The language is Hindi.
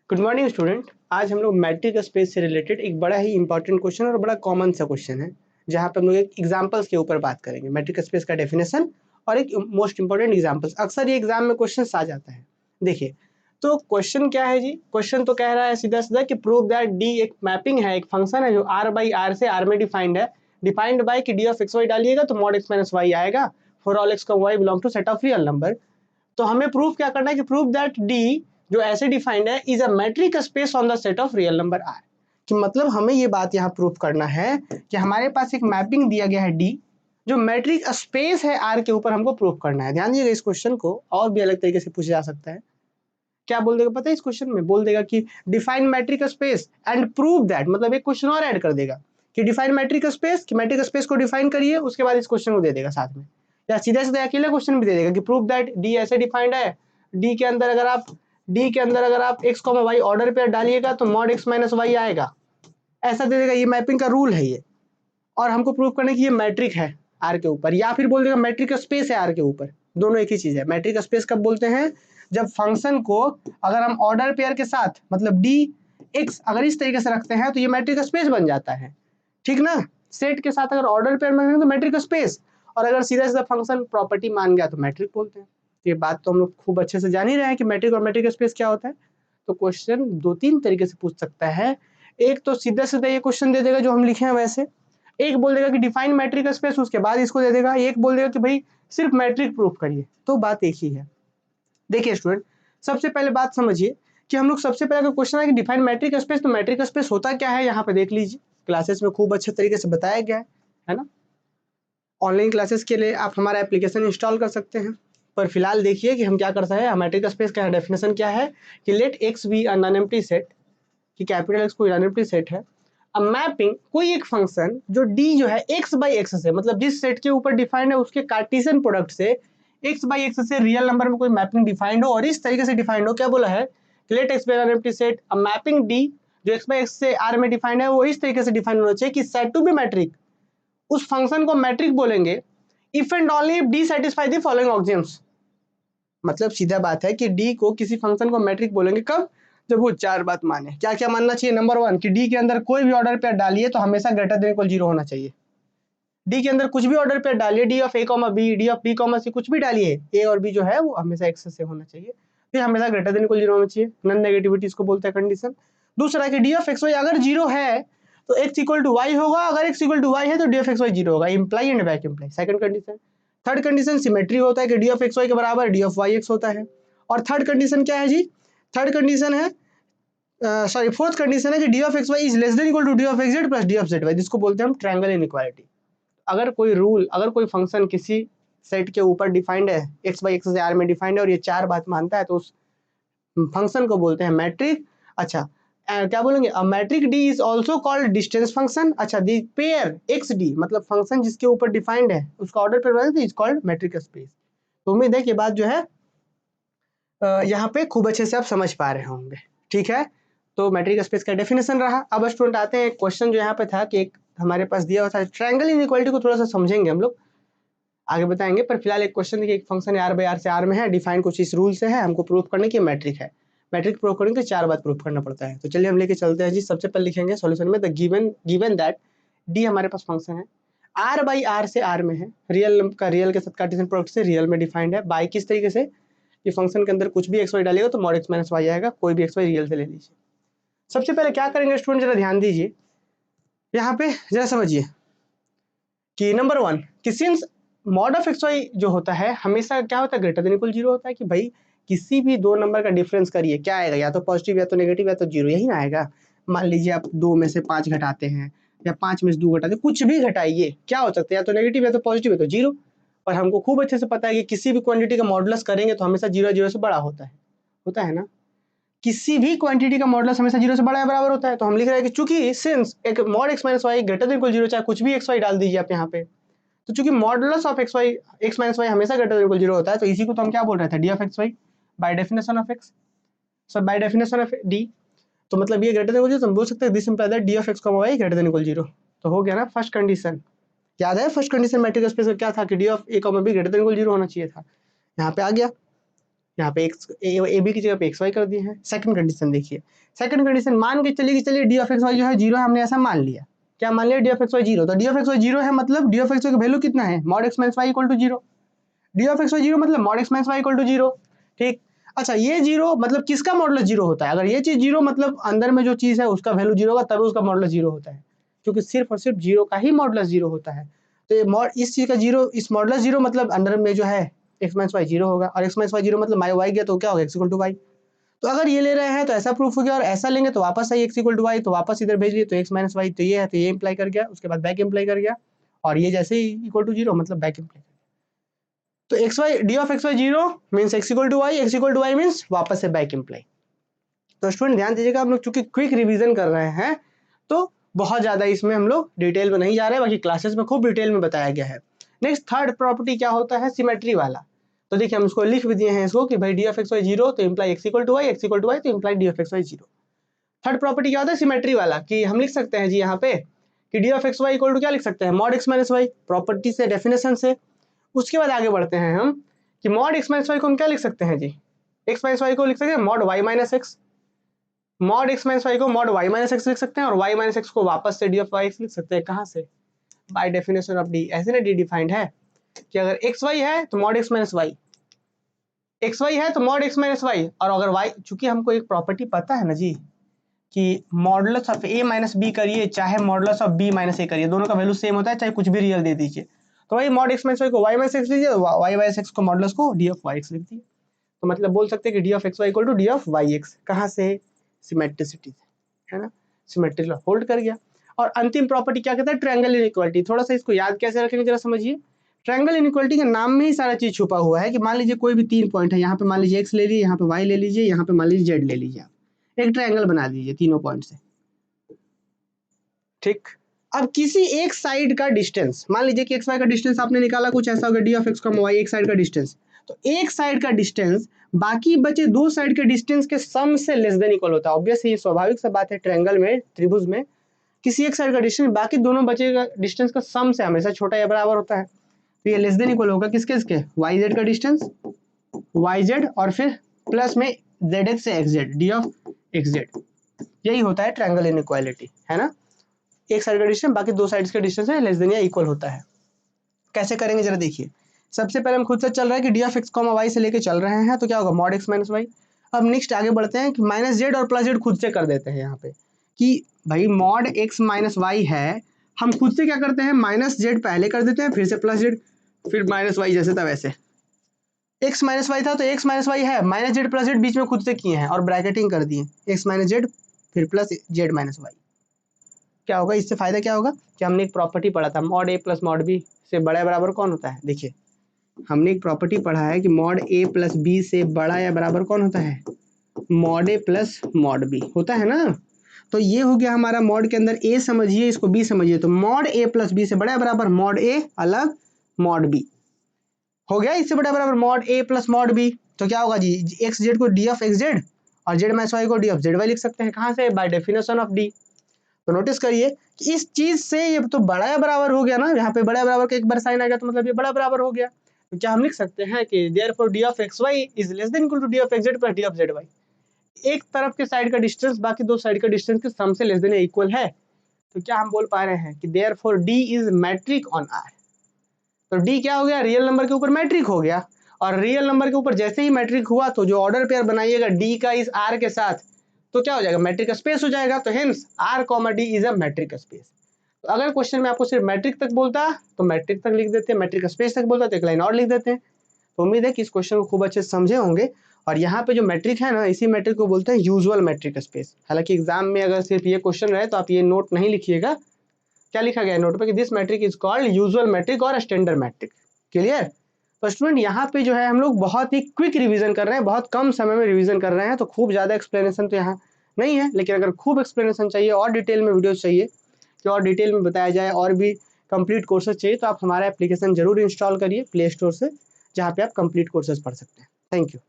Good morning student. आज हम लोग मैट्रिक स्पेस से रिलेटेड एक बड़ा ही इंपॉर्टेंट क्वेश्चन और बड़ा कॉमन सा क्वेश्चन है, जहाँ पे हम लोग एक एग्जांपल्स के ऊपर बात करेंगे। मैट्रिक स्पेस का डेफिनेशन और एक मोस्ट इंपॉर्टेंट एग्जांपल्स। अक्सर ये एग्जाम में क्वेश्चन आ जाता है। देखिए, तो क्वेश्चन क्या है जी? क्वेश्चन तो कह रहा है सीधा सीधा कि प्रूव दैट डी एक मैपिंग है, एक फंक्शन है जो आर बाई आर से आर में डिफाइंड है। डिफाइंड बाई कि डी ऑफ एक्स वाई डालिएगा तो मॉड एक्स माइनस वाई आएगा फॉर ऑल एक्स का y belong to set of real number. तो हमें प्रूफ क्या करना है कि प्रूफ दैट डी जो ऐसे डिफाइंड है is a metric space on the set of real number R. कि मतलब हमें ये बात यहाँ प्रूफ करना है कि हमारे पास एक मैपिंग दिया गया है डी जो मैट्रिक स्पेस है आर के ऊपर, हमको प्रूफ करना है। ध्यान दीजिएगा, इस क्वेश्चन को और भी अलग तरीके से पूछा जा सकता है। क्या बोल देगा पता है? इस क्वेश्चन में बोल देगा कि define matric space and prove that, मतलब एक क्वेश्चन और ऐड कर देगा कि डिफाइन मैट्रिक स्पेस, कि मैट्रिक स्पेस को डिफाइन करिए, उसके बाद इस क्वेश्चन को दे देगा साथ में। या सीधा सीधा अकेला क्वेश्चन भी दे देगा कि प्रूव दैट डी ऐसे डिफाइंड है। डी के अंदर अगर आप एक्स कॉमा वाई ऑर्डर पे डालिएगा तो मॉड एक्स माइनस वाई आएगा, ऐसा दे देगा। ये मैपिंग का रूल है ये, और हमको प्रूव करना कि ये मैट्रिक है आर के ऊपर। या फिर बोल देगा मैट्रिक स्पेस है आर के ऊपर। दोनों एक ही चीज है। मैट्रिक स्पेस कब बोलते हैं? जब फंक्शन को अगर हम ऑर्डर पेयर के साथ, मतलब डी एक्स अगर इस तरीके से रखते हैं तो ये मैट्रिक स्पेस बन जाता है, ठीक ना। सेट के साथ अगर ऑर्डर पेयर में तो मैट्रिक स्पेस, और अगर सीधा सीधा फंक्शन प्रॉपर्टी मान गया तो मैट्रिक बोलते हैं। ये बात तो हम लोग खूब अच्छे से जान ही रहे हैं कि मैट्रिक और मैट्रिक स्पेस क्या होता है। तो क्वेश्चन दो तीन तरीके से पूछ सकता है। एक तो सीधा सीधा ये क्वेश्चन दे देगा जो हम लिखे हैं वैसे, एक बोल देगा कि डिफाइन मैट्रिक स्पेस, उसके बाद इसको दे देगा, एक बोल देगा कि भाई सिर्फ मैट्रिक प्रूफ करिए। तो बात एक ही है। देखिए स्टूडेंट, सबसे पहले बात समझिए कि हम लोग सबसे पहले क्वेश्चन है कि डिफाइन मैट्रिक स्पेस, तो मैट्रिक स्पेस होता क्या है यहाँ पे देख लीजिए। क्लासेस में खूब अच्छे तरीके से बताया गया है ना। ऑनलाइन क्लासेस के लिए आप हमारा एप्लीकेशन इंस्टॉल कर सकते हैं। पर फिलहाल देखिए कि हम क्या करते हैं। मैट्रिक स्पेस का डेफिनेशन क्या है कि let x be a non empty set, कि कैपिटल एक्स कोई नॉन एम्प्टी सेट है। अब मैपिंग कोई एक फंक्शन जो डी जो है एक्स बाई एक्स से, मतलब जिस सेट के ऊपर डिफाइंड है उसके कार्टेशियन प्रोडक्ट से एक्स बाई एक्स से रियल नंबर में कोई मैपिंग डिफाइंड हो, और इस तरीके से डिफाइंड हो। क्या बोला है? Let X be non empty set a mapping D जो एक्स बाई एक्स से आर में डिफाइंड है वो इस तरीके से डिफाइंड होना चाहिए कि सेट टू बी मैट्रिक। उस फंक्शन को मैट्रिक बोलेंगे if and only if D satisfy the following axioms. मतलब सीधा बात है कि डी को किसी फंक्शन को मैट्रिक बोलेंगे कब? जब वो चार बात माने। क्या क्या मानना चाहिए? नंबर वन, कि डी के अंदर कोई भी ऑर्डर पेयर डालिए तो हमेशा ग्रेटर देन इक्वल जीरो होना चाहिए। डी के अंदर कुछ भी ऑर्डर पेयर डालिए, D of A comma B, D of B comma C, कुछ भी डालिए, ए और बी जो है वो हमेशा एक्स से होना चाहिए। फिर हमेशा ग्रेटर देन इक्वल जीरो होना चाहिए। नॉन नेगेटिविटी इसको बोलते हैं कंडीशन। दूसरा कि डी ऑफ एक्स वाई अगर जीरो है तो एक्स इक्वल टू वाई होगा, अगर एक्स इक्वल टू वाई है तो D of x Y zero होगा। Imply and back imply, second condition. Third condition symmetry होता है कि डी ऑफ एक्स वाई के बराबर डी ऑफ वाई एक्स होता है। और थर्ड कंडीशन क्या है जी? थर्ड कंडीशन है फोर्थ कंडीशन है कि d of x y is less than equal to d of x z plus d of z y, जिसको बोलते हैं हम ट्रायंगल इनइक्वालिटी। अगर कोई फंक्शन किसी सेट के ऊपर डिफाइंड है, एक्स बाई एक्स से आर में डिफाइंड है, और ये चार बात मानता है तो उस फंक्शन को बोलते हैं मैट्रिक। अच्छा, क्या बोलेंगे? अ matric D is also called distance function. अच्छा, दी पेयर एक्स डी, मतलब फंक्शन जिसके ऊपर डिफाइंड है उसका order pair is called matric space. तो उम्मीद है कि बात जो है यहाँ पे खूब अच्छे से आप समझ पा रहे होंगे, ठीक है। तो मैट्रिक स्पेस का डेफिनेशन रहा। अब स्टूडेंट आते हैं क्वेश्चन जो यहाँ पे था कि एक हमारे पास दिया हुआ था ट्रायंगल इनइक्वालिटी को थोड़ा सा समझेंगे हम लोग, आगे बताएंगे। पर फिलहाल एक क्वेश्चन देखिए, एक फंक्शन है आर बाई आर से आर में है, डिफाइन कुछ इस रूल से है, हमको प्रूफ करने की मैट्रिक है। मैट्रिक प्रूफ करने के चार बात प्रूफ करना पड़ता है। तो चलिए हम लेके चलते हैं जी। सबसे पहले लिखेंगे सॉल्यूशन में द गिवन दैट डी हमारे पास फंक्शन है आर बाई आर से आर में है, रियल के साथ कार्टेशियन प्रोडक्ट से रियल में डिफाइंड है। बाई किस तरीके से? कि फंक्शन के अंदर कुछ भी एक्स वाई डालेगा तो मॉड एक्स माइनस वाई आएगा, कोई भी एक्स वाई रियल से ले लीजिए। सबसे पहले क्या करेंगे स्टूडेंट, जरा ध्यान दीजिए यहाँ पे, जरा समझिए कि नंबर वन कि since mod of x y जो होता है हमेशा क्या होता है? ग्रेटर देन इक्वल जीरो होता है। कि भाई किसी भी दो नंबर का डिफरेंस करिए, क्या आएगा? या तो पॉजिटिव या तो नेगेटिव या तो जीरो, यही ना आएगा। मान लीजिए आप दो में से पाँच घटाते हैं या पाँच में से दो घटाते हैं, कुछ भी घटाइए, क्या हो सकता है? या तो नेगेटिव या तो पॉजिटिव या तो जीरो। और हमको खूब अच्छे से पता है कि किसी भी क्वांटिटी का मॉडुलस करेंगे तो हमेशा जीरो जीरो से बड़ा होता है ना। किसी भी क्वांटिटी का मॉडुलस हमेशा जीरो से बड़ा या बराबर होता है। तो हम लिख रहे हैं कि चूंकि सिंस एक mod x minus y greater than equal zero, चाहे कुछ भी एक्स वाई डाल दीजिए आप यहाँ पे, तो चूंकि modulus of x minus y हमेशा ग्रेटर देन इक्वल जीरो होता है, तो इसी को तो हम क्या बोल रहे थे? D of x y by definition of x, so by definition of d. तो मतलब ये ग्रेटर देन इक्वल जीरो, तो हम बोल सकते हैं this implies that d of x comma y greater than equal zero. तो हो गया ना फर्स्ट कंडीशन। याद है फर्स्ट कंडीशन मैट्रिक स्पेस का क्या था? कि d of A comma be greater than equal zero होना चाहिए था। यहाँ पे आ गया। यहाँ पे एक्स ए बी की जगह पे एक्स वाई कर दिए हैं। सेकंड कंडीशन देखिए, सेकंड कंडीशन मान के चलिए कि चलिए डी ऑफ एक्स वाई जो है जीरो है, हमने ऐसा मान लिया। क्या मान लिया? D of x Y zero. तो D of x Y zero है मतलब डी ऑफ एक्स वाई का वैल्यू कितना है? Mod x minus Y equal to zero. D of x Y zero मतलब mod x minus Y equal to zero. ठीक, अच्छा ये जीरो मतलब किसका मॉडुलस जीरो होता है? अगर ये चीज जीरो मतलब अंदर में जो चीज है उसका वैल्यू जीरो होगा तभी उसका मॉडुलस जीरो होता है, क्योंकि सिर्फ और सिर्फ जीरो का ही मॉडुलस जीरो होता है। तो ये इस चीज का जीरो, इस मॉडुलस जीरो मतलब अंदर में जो है एक्स माइनस वाई जीरो होगा, और एक्स माइनस वाई जीरो मतलब माई वाई गया तो क्या होगा? X equal to Y. तो अगर ये ले रहे हैं तो ऐसा प्रूफ हो गया, और ऐसा लेंगे तो वापस आई एक्स इक्वल टू वाई, तो वापस इधर भेज लिए तो एक्स माइनस वाई, तो ये है तो ये इंप्लाई कर गया, उसके बाद बैक इंप्लाई कर गया, और ये जैसे ही इक्वल टू जीरो मतलब बैक इंप्लाई। तो x y d of x Y zero means x equal to Y, x equal to y means वापस से बैक इंप्लाई। तो स्टूडेंट ध्यान दीजिएगा, हम लोग चूंकि क्विक रिवीजन कर रहे हैं तो बहुत ज्यादा इसमें हम लोग डिटेल में नहीं जा रहे हैं, बाकी क्लासेस में खूब डिटेल में बताया गया है। नेक्स्ट थर्ड प्रॉपर्टी क्या होता है? सिमेट्री वाला। तो देखिए हम इसको लिख भी दिए हैं इसको कि भाई D of x Y zero तो imply X equal to Y, x equal to Y तो imply D of x Y zero. Third property क्या होता है? सिमेट्री वाला, कि हम लिख सकते हैं जी यहाँ पे कि d of x y equal to क्या लिख सकते हैं? Mod x minus y, property से, डेफिनेशन से। उसके बाद आगे बढ़ते हैं हम कि मॉड एक्स माइनस वाई को हम क्या लिख सकते हैं जी? एक्स माइनस वाई को लिख सकते हैं mod y minus x. Mod x minus y को मॉड वाई माइनस एक्स लिख सकते हैं, और वाई माइनस एक्स को वापस से डी ऑफ वाई एक्स लिख सकते हैं। कहाँ से? Bye definition of D. ऐसे ना डी डिफाइंड है कि अगर एक्स वाई है तो mod x minus y, x y है तो मॉड एक्स माइनस वाई, और अगर वाई, चूंकि हमको एक प्रॉपर्टी पता है ना जी कि modulus of a minus b करिए चाहे modulus of b minus a करिए, दोनों का वैल्यू सेम होता है, चाहे कुछ भी रियल दे दीजिए। तो भाई मॉड एक्स माइनस वाई को वाई माइनस एक्स लीजिए, वाई माइनस एक्स को मॉडुलस को डी ऑफ वाई एक्स लिख दिए। तो मतलब बोल सकते हैं कि d of x y equal to d of y x. कहाँ से? सिमेट्रिसिटी से, है ना, सिमेट्री लॉ होल्ड कर गया। और अंतिम प्रॉपर्टी क्या कहता है? Triangle inequality. थोड़ा सा इसको याद कैसे रखेंगे जरा समझिए। ट्रायंगल इनइक्वालिटी के नाम में ही सारा चीज छुपा हुआ है कि मान लीजिए कोई भी 3 पॉइंट है, यहाँ पे मान लीजिए एक्स ले लीजिए, यहाँ पे वाई ले लीजिए, यहाँ पे मान लीजिए जेड ले लीजिए, आप एक ट्रायंगल बना दीजिए तीनों पॉइंट से। ठीक, अब किसी एक साइड का डिस्टेंस, मान लीजिए कि एक्स वाई का डिस्टेंस आपने निकाला, कुछ ऐसा होगा d of x comma y, एक साइड का डिस्टेंस। तो एक साइड का डिस्टेंस बाकी बचे दो साइड के डिस्टेंस के सम से लेस देन इक्वल होता है। ऑब्वियसली ये स्वाभाविक सा बात है, ट्रायंगल में, त्रिभुज में किसी एक साइड का डिस्टेंस बाकी दोनों बचे का डिस्टेंस का सम से हमेशा छोटा या बराबर होता है। तो ये लेस देन इक्वल होगा किसके? इसके वाई जेड का डिस्टेंस, वाई जेड और फिर प्लस में जेड एक्स से x Z, D of x Z. यही होता है ट्रायंगल इनइक्वालिटी, है ना। एक साइड का डिस्टेंस बाकी दो साइड्स के डिस्टेंस है लेस देन या इक्वल होता है। कैसे करेंगे जरा देखिए। सबसे पहले हम खुद से चल रहा है कि d of x comma y से लेके चल रहे हैं, तो क्या होगा? Mod x minus y. अब नेक्स्ट आगे बढ़ते हैं कि माइनस जेड और प्लस जेड खुद से कर देते हैं यहाँ पे कि भाई मॉड एक्स माइनस वाई है, हम खुद से क्या करते हैं? माइनस जेड पहले कर देते हैं, फिर से प्लस जेड, फिर माइनस वाई, जैसे था वैसे। एक्स माइनस वाई था तो एक्स माइनस वाई है, माइनस जेड प्लस जेड बीच में खुद से किए हैं और ब्रैकेटिंग कर दिए, एक्स माइनस जेड फिर प्लस जेड माइनस वाई। क्या होगा इससे? फायदा क्या होगा कि हमने एक प्रॉपर्टी पढ़ा था, मॉड ए प्लस मॉड बी से बड़ा या बराबर कौन होता है? देखिए हमने एक प्रॉपर्टी पढ़ा है कि मॉड ए प्लस बी से बड़ा या बराबर कौन होता है? मॉड ए प्लस मॉड बी होता है ना। तो ये हो गया हमारा मॉड के अंदर ए समझिए, इसको बी समझिए, तो मॉड ए प्लस बी से बड़ा या बराबर मॉड ए अलग मॉड बी हो गया, इससे बड़ा बराबर मॉड ए प्लस मॉड बी। तो क्या होगा जी? एक्स जेड को डी ऑफ एक्स जेड और जेड माइनस वाई को डी ऑफ जेड वाई लिख सकते हैं। कहाँ से? Bye definition of d. तो नोटिस करिए कि इस चीज से ये तो बड़ा या बराबर हो गया ना, यहाँ पे बड़ा बराबर का एक बार साइन आ गया तो मतलब ये बड़ा बराबर हो गया। तो क्या हम लिख सकते हैं कि therefore d of x y is less than equal to d of x z plus d of z y. एक तरफ के साइड का डिस्टेंस बाकी दो साइड का डिस्टेंस के सम से लेस देन या इक्वल है। तो क्या हम बोल पा रहे हैं कि therefore d is metric on R. तो डी क्या हो गया? रियल नंबर के ऊपर मैट्रिक हो गया, और रियल नंबर के ऊपर जैसे ही मैट्रिक हुआ तो जो ऑर्डर पेयर बनाइएगा डी का इस आर के साथ तो क्या हो जाएगा? मैट्रिक स्पेस हो जाएगा। तो hence R comma D is a metric space. तो अगर क्वेश्चन में आपको सिर्फ मैट्रिक तक बोलता तो मैट्रिक तक लिख देते हैं, मैट्रिक स्पेस तक बोलता तो एक लाइन और लिख देते हैं। तो उम्मीद है कि इस क्वेश्चन को खूब अच्छे से समझे होंगे। और यहाँ पे जो मैट्रिक है ना, इसी मैट्रिक को बोलते हैं यूजुअल मैट्रिक स्पेस। हालांकि एग्जाम में अगर सिर्फ ये क्वेश्चन रहे तो आप ये नोट नहीं लिखिएगा, क्या लिखा गया है नोट पे कि this metric is called usual metric और स्टैंडर्ड मैट्रिक। क्लियर? तो स्टूडेंट यहाँ पे जो है हम लोग बहुत ही क्विक रिवीजन कर रहे हैं, बहुत कम समय में रिवीजन कर रहे हैं, तो खूब ज्यादा एक्सप्लेनेशन तो यहाँ नहीं है। लेकिन अगर खूब एक्सप्लेनेशन चाहिए और डिटेल में वीडियोस चाहिए कि और डिटेल में बताया जाए और भी कंप्लीट कोर्सेज चाहिए तो आप हमारा एप्लीकेशन जरूर इंस्टॉल करिए प्ले स्टोर से, जहाँ पे आप कंप्लीट कोर्सेज पढ़ सकते हैं। Thank you.